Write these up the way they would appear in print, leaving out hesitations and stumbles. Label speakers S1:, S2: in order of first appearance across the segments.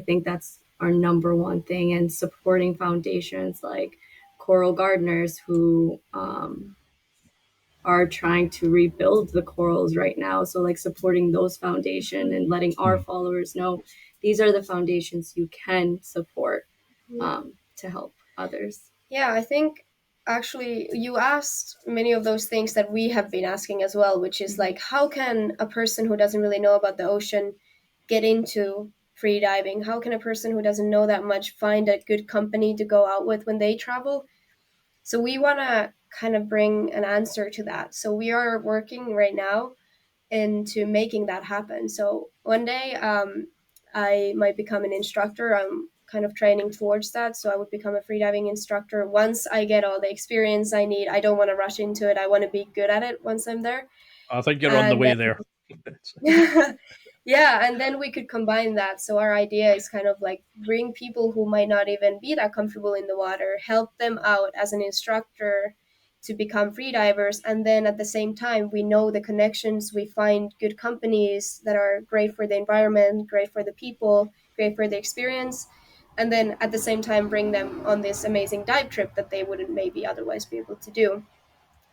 S1: think that's our number one thing, and supporting foundations like coral gardeners who are trying to rebuild the corals right now. So like supporting those foundation and letting our followers know these are the foundations you can support to help others.
S2: Yeah, I think actually you asked many of those things that we have been asking as well, which is like, how can a person who doesn't really know about the ocean get into free diving? How can a person who doesn't know that much find a good company to go out with when they travel? So we want to kind of bring an answer to that. So we are working right now into making that happen. So one day I might become an instructor. I'm kind of training towards that. So I would become a freediving instructor once I get all the experience I need. I don't want to rush into it. I want to be good at it once I'm there.
S3: I think you're on the
S2: And
S3: way there.
S2: yeah, and then we could combine that. So our idea is kind of like bring people who might not even be that comfortable in the water, help them out as an instructor to become free divers, and then at the same time we know the connections, we find good companies that are great for the environment, great for the people, great for the experience, and then at the same time bring them on this amazing dive trip that they wouldn't maybe otherwise be able to do.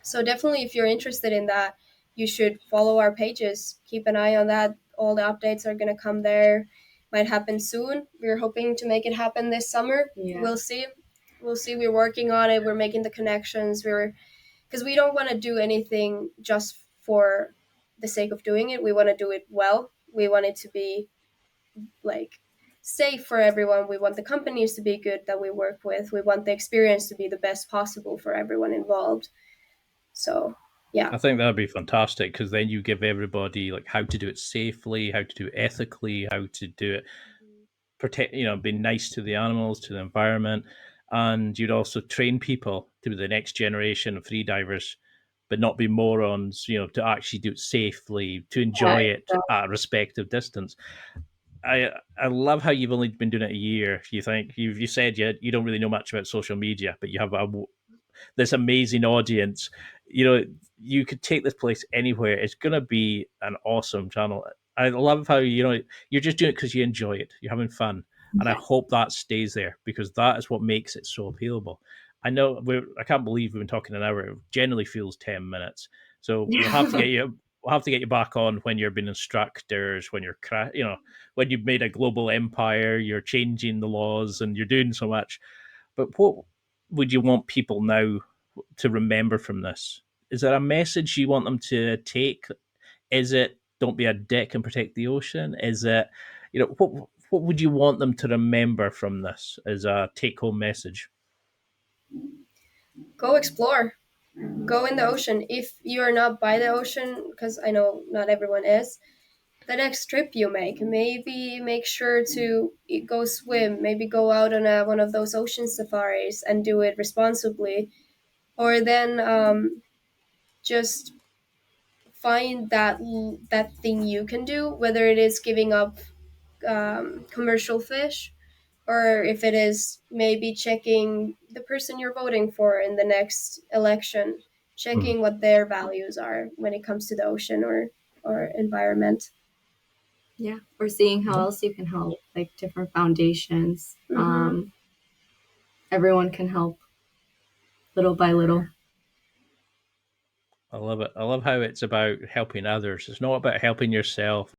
S2: So definitely, if you're interested in that, you should follow our pages. Keep an eye on that. All the updates are going to come there. Might happen soon. We're hoping to make it happen this summer.
S1: Yeah.
S2: We'll see. We'll see. We're working on it. We're making the connections. We're because we don't want to do anything just for the sake of doing it. We want to do it well. We want it to be like safe for everyone. We want the companies to be good that we work with. We want the experience to be the best possible for everyone involved. So, yeah.
S3: I think that'd be fantastic because then you give everybody like how to do it safely, how to do it ethically, how to do it protect, be nice to the animals, to the environment, and you'd also train people to be the next generation of free divers, but not be morons. To actually do it safely, to enjoy it at a respective distance. I love how you've only been doing it a year. You think you said you don't really know much about social media, but you have this amazing audience. You could take this place anywhere. It's gonna be an awesome channel. I love how you're just doing it because you enjoy it. You're having fun, and I hope that stays there because that is what makes it so appealable. I know I can't believe we've been talking an hour. It generally feels 10 minutes. So we'll have to get you. We'll have to get you back on when you're being instructors, when when you've made a global empire, you're changing the laws, and you're doing so much. But what would you want people now to remember from this? Is there a message you want them to take? Is it don't be a dick and protect the ocean? Is it, what would you want them to remember from this as a take home message?
S2: Go explore. Go in the ocean. If you're not by the ocean, because I know not everyone is, the next trip you make, maybe make sure to go swim, maybe go out on one of those ocean safaris and do it responsibly. Or then just find that thing you can do, whether it is giving up commercial fish, or if it is maybe checking the person you're voting for in the next election,
S3: Mm.
S2: checking what their values are when it comes to the ocean or environment.
S1: Yeah. Or seeing how else you can help, like different foundations.
S2: Mm-hmm.
S1: Everyone can help little by little.
S3: I love it. I love how it's about helping others. It's not about helping yourself.